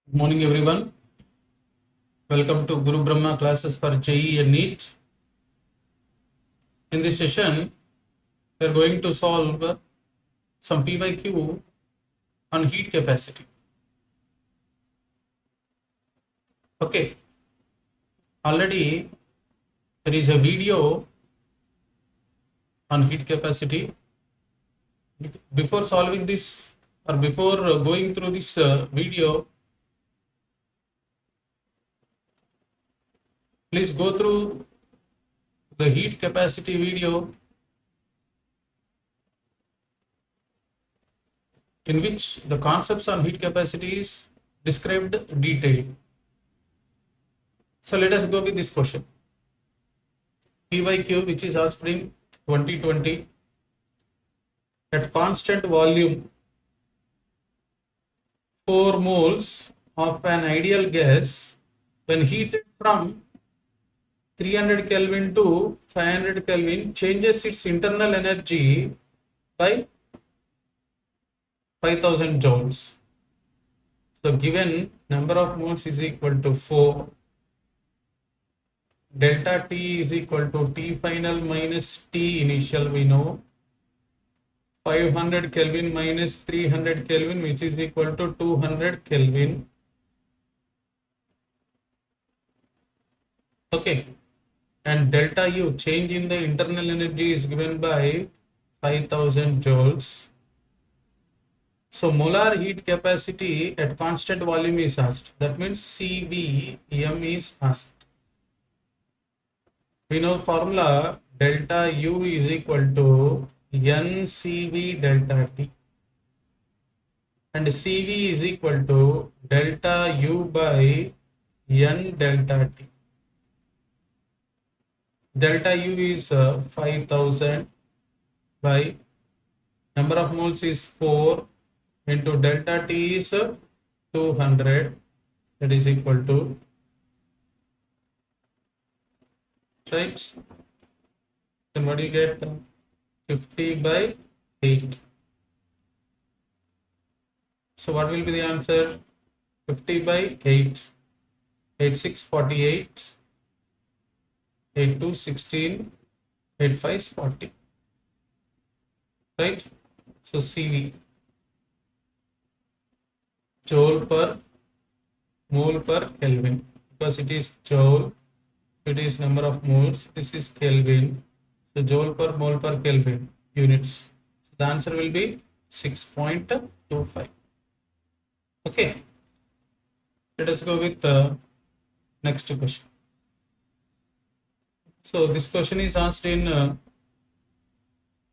Good morning, everyone. Welcome to Guru Brahma classes for JEE and NEET. In this session, we are going to solve some PYQ on heat capacity. Okay, already there is a video on heat capacity. Before solving this or before going through this video, please go through the heat capacity video in which the concepts on heat capacity is described detailed. So let us go with this question. PYQ, which is asked in 2020, at constant volume, 4 moles of an ideal gas when heated from 300 Kelvin to 500 Kelvin changes its internal energy by 5000 joules. So given number of moles is equal to 4, delta T is equal to T final minus T initial, we know, 500 Kelvin minus 300 Kelvin, which is equal to 200 Kelvin. Okay, and delta U, change in the internal energy, is given by 5000 joules. So molar heat capacity at constant volume is asked. That means CVM is asked. We know formula delta U is equal to NCV delta T, and CV is equal to delta U by N delta T. Delta U is 5000 by number of moles is 4 into delta T is 200, that is equal to, right? Then what do you get? 50 by 8. So what will be the answer? 50 by 8. 8 6 48. 8 2 16. 8 5 40. Right? So CV, joule per mole per Kelvin, because it is joule, it is number of moles, this is Kelvin. So joule per mole per Kelvin units. So the answer will be 6.25. Okay, let us go with the next question. So this question is asked in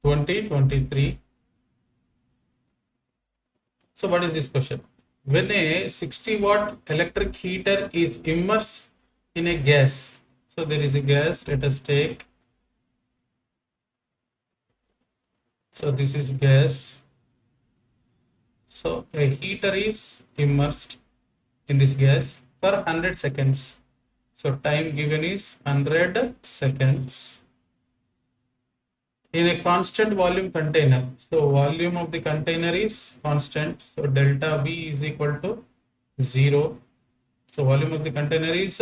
2023. So what is this question? When a 60 watt electric heater is immersed in a gas, so there is a gas, let us take, so this is gas, so a heater is immersed in this gas for 100 seconds. So time given is 100 seconds in a constant volume container. So volume of the container is constant. So delta V is equal to 0. So volume of the container is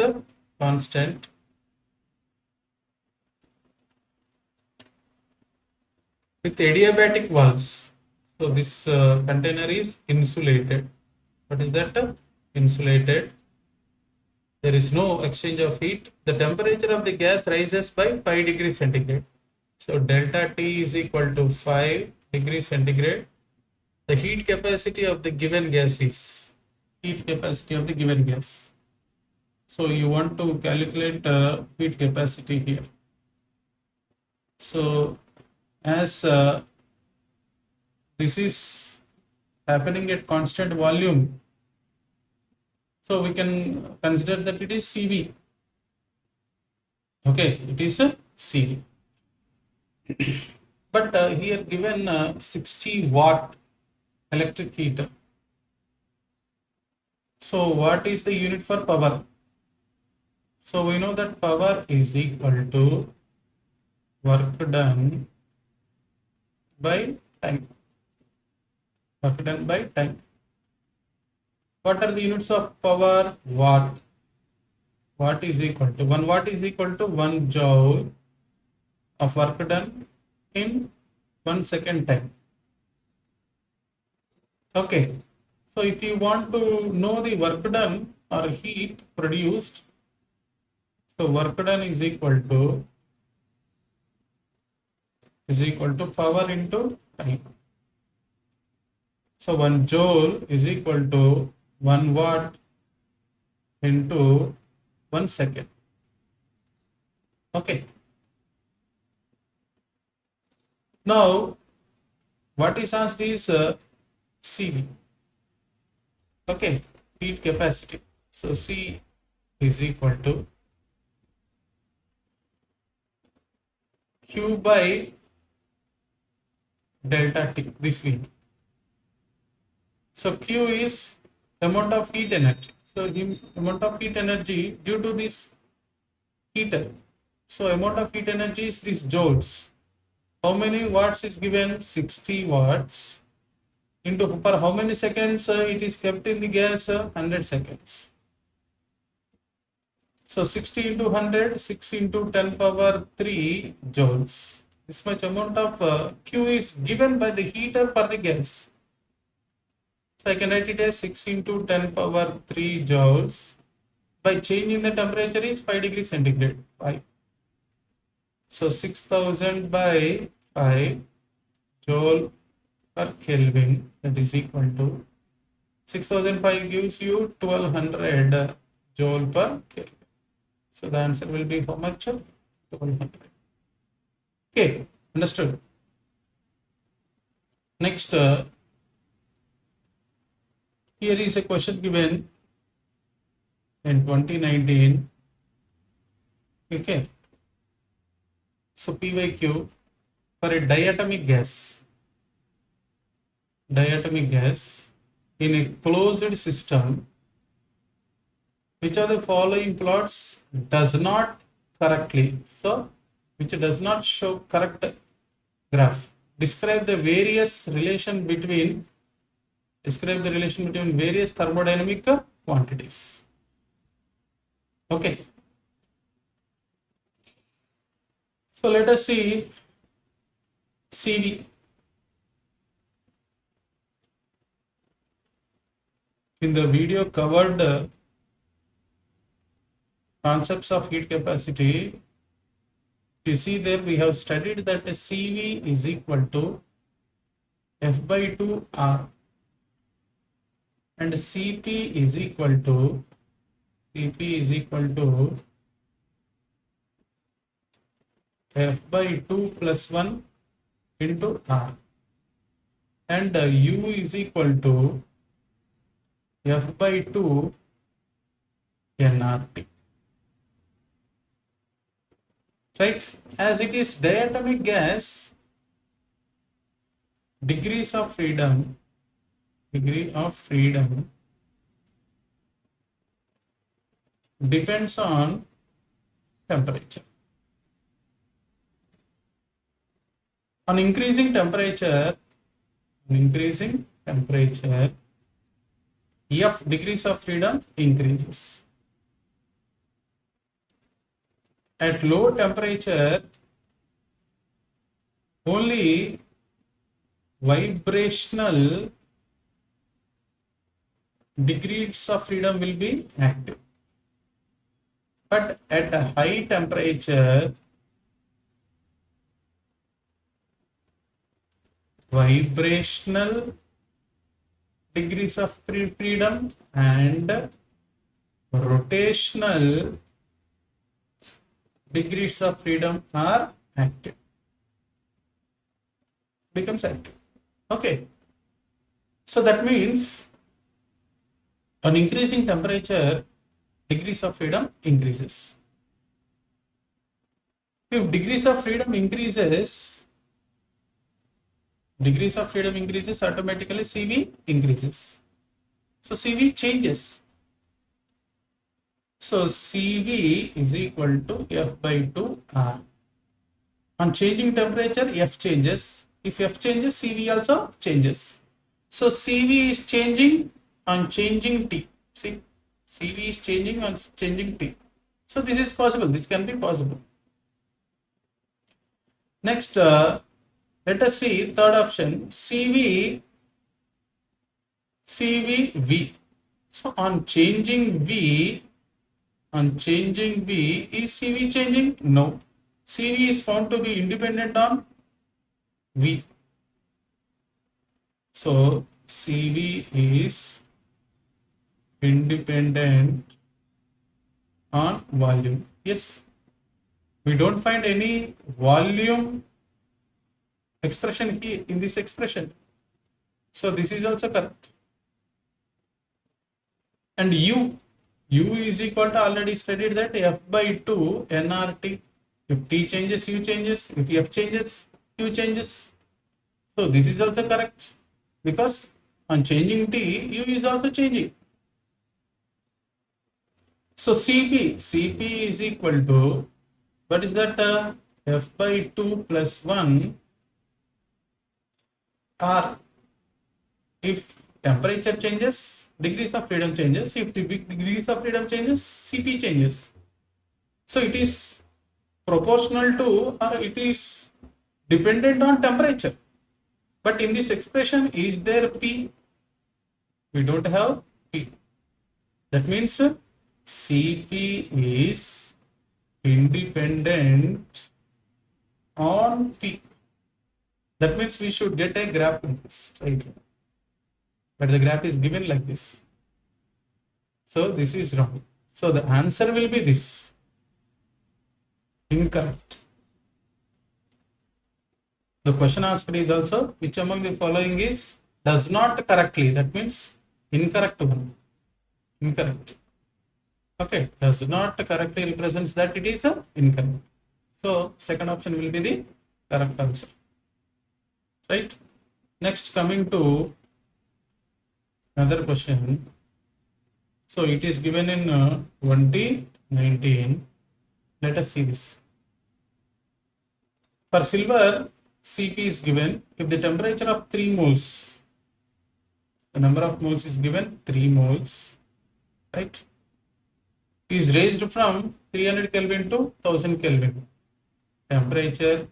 constant. With adiabatic walls. So this container is insulated. What is that? Insulated. There is no exchange of heat. The temperature of the gas rises by 5 degrees centigrade. So delta T is equal to 5 degrees centigrade. The heat capacity of the given gas is heat capacity of the given gas. So you want to calculate heat capacity here. So as this is happening at constant volume, so we can consider that it is CV. Okay, it is a CV. But here given 60 watt electric heater. So what is the unit for power? So we know that power is equal to work done by time. Work done by time. What are the units of power? Watt. Watt is equal to 1 watt is equal to 1 joule of work done in 1 second time. Okay. So if you want to know the work done or heat produced, so work done is equal to power into time. So 1 joule is equal to 1 watt into 1 second. Okay. Now, what is asked is CV. Okay, heat capacity. So C is equal to Q by delta T. This will. So Q is amount of heat energy. So the amount of heat energy due to this heater. So amount of heat energy is this joules. How many watts is given? 60 watts. Into for how many seconds it is kept in the gas? 100 seconds. So 60 into 100, 6 into 10 power 3 joules. This much amount of Q is given by the heater for the gas. So I can write it as 6 into 10 power 3 joules. By change in the temperature is 5 degrees centigrade. 5. So 6000 by 5 joule per Kelvin, that is equal to 6005 gives you 1200 joule per Kelvin. So the answer will be how much? 1200. Okay, understood. Next, here is a question given in 2019. Okay. So PYQ for a diatomic gas in a closed system, which of the following plots does not correctly, so which does not show correct graph. Describe the relation between various thermodynamic quantities. Okay. So let us see CV. In the video covered concepts of heat capacity, you see there we have studied that CV is equal to F by 2 R and CP is equal to F by 2 plus 1 into R, and U is equal to F by 2 nRT. Right? As it is diatomic gas, degree of freedom depends on temperature. On increasing temperature, F degrees of freedom increases. At low temperature, only vibrational degrees of freedom will be active. But at a high temperature, vibrational degrees of freedom and rotational degrees of freedom are active. Becomes active. Okay. So that means on increasing temperature, degrees of freedom increases. If degrees of freedom increases, automatically CV increases. So CV changes. So CV is equal to F by 2 R. On changing temperature, F changes. If F changes, CV also changes. So CV is changing on changing T. See, CV is changing on changing T. So this is possible. This can be possible. Next, let us see third option, CV, So on changing V, is CV changing? No. CV is found to be independent on V. So CV is independent on volume. Yes. We don't find any volume expression here in this expression. So this is also correct. And U is equal to, already studied that, F by 2 nRT. If T changes, U changes. If F changes, U changes. So this is also correct, because on changing T, U is also changing. So CP is equal to, what is that? F by 2 plus 1 R. If temperature changes, degrees of freedom changes. If degrees of freedom changes, CP changes. So it is proportional to, or it is dependent on temperature. But in this expression, is there P? We don't have P. That means CP is independent on P. That means we should get a graph in this, right? But the graph is given like this. So this is wrong. So the answer will be this. Incorrect. The question asked is also, which among the following is does not correctly? That means incorrect one. Incorrect. Okay, does not correctly represents that it is incorrect. So second option will be the correct answer. Right? Next, coming to another question. So it is given in 2019. Let us see this. For silver, Cp is given if the temperature of 3 moles, the number of moles is given 3 moles, right, is raised from 300 Kelvin to 1000 Kelvin. Temperature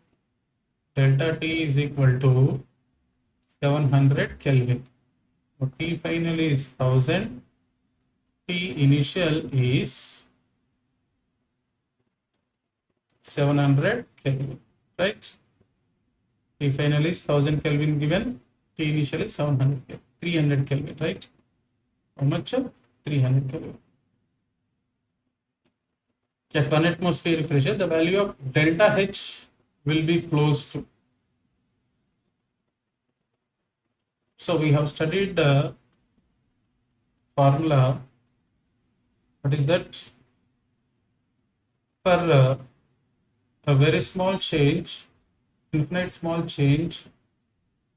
delta T is equal to 700 Kelvin. So T final is 1000, T initial is 700 Kelvin, right? T final is 1000 Kelvin given, T initial is 700 Kelvin, 300 Kelvin, right? How much? 300 Kelvin. At 1 atmospheric pressure, the value of delta H will be close to. So we have studied the formula. What is that? For a very small change, infinite small change,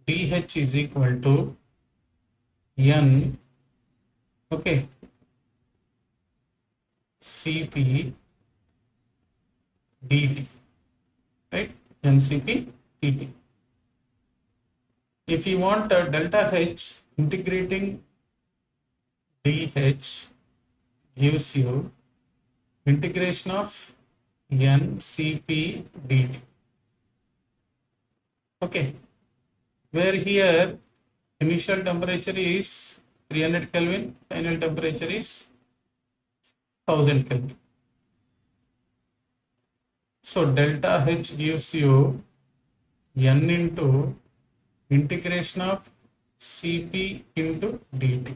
dH is equal to N, okay, Cp dt, right? NCP dt. If you want delta H, integrating dH gives you integration of NCP dt. Okay, where here initial temperature is 300 Kelvin, final temperature is 1000 Kelvin. So delta H gives you N into integration of Cp into dt.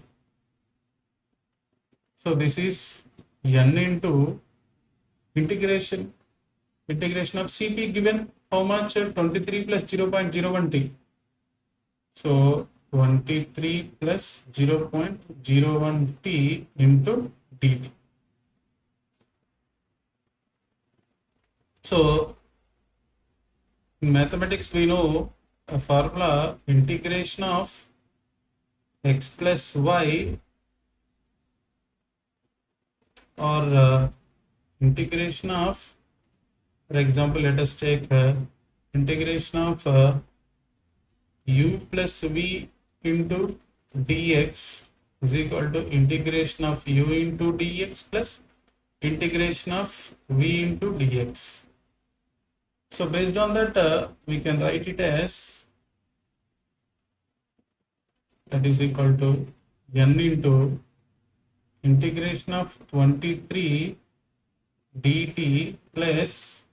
So this is N into integration of Cp given how much? 23 plus 0.01 T. So 23 plus 0.01 T into dt. So in mathematics we know a formula, integration of x plus y, or integration of, for example, let us take integration of u plus v into dx is equal to integration of u into dx plus integration of v into dx. So based on that, we can write it as that is equal to n into integration of 23 dt plus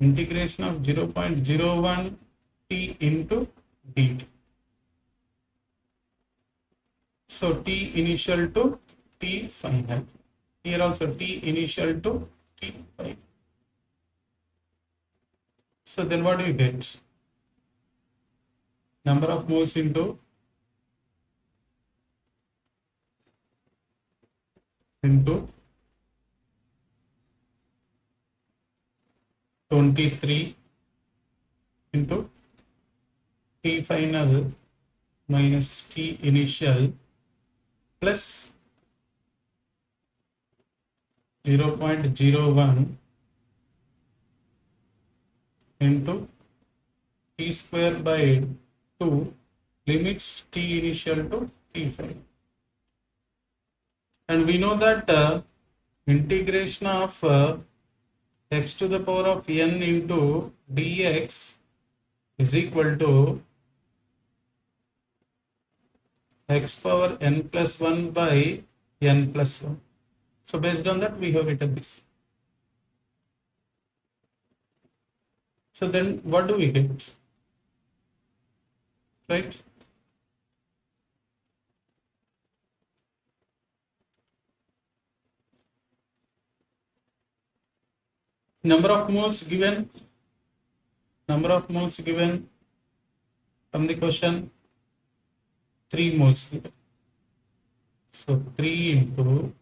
integration of 0.01 t into dt. So t initial to t final. Here also t initial to t final. So then what do you get? Number of moles into 23 into T final minus T initial plus 0.01 into T square by 2 limits T initial to T final. And we know that integration of x to the power of n into dx is equal to x power n plus 1 by n plus 1. So based on that, we have written this. So then what do we get? Right? Number of moles given from the question, 3 moles given. So 3 into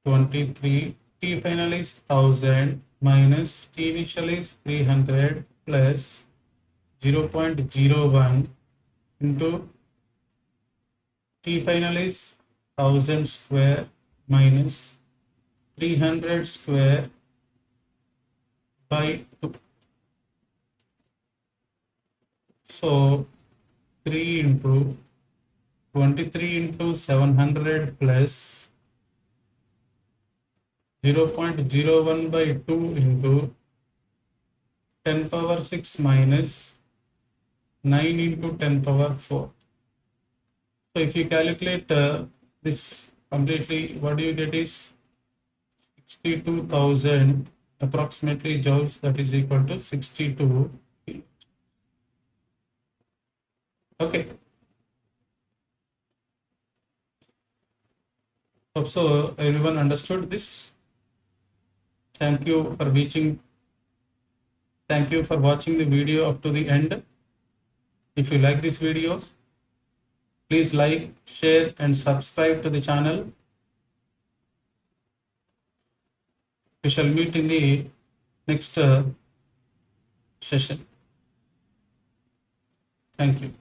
23, T final is 1000 minus T initial is 300 plus 0.01 into T final is 1000 square minus 300 square by 2. So 3 into 23 into 700 plus 0.01 by 2 into 10 power 6 minus 9 into 10 power 4. So if you calculate this completely, what do you get is 62,000 approximately joules, that is equal to 62. Okay. Hope so everyone understood this. Thank you for watching. Thank you for watching the video up to the end. If you like this video, please like, share and subscribe to the channel. We shall meet in the next session. Thank you.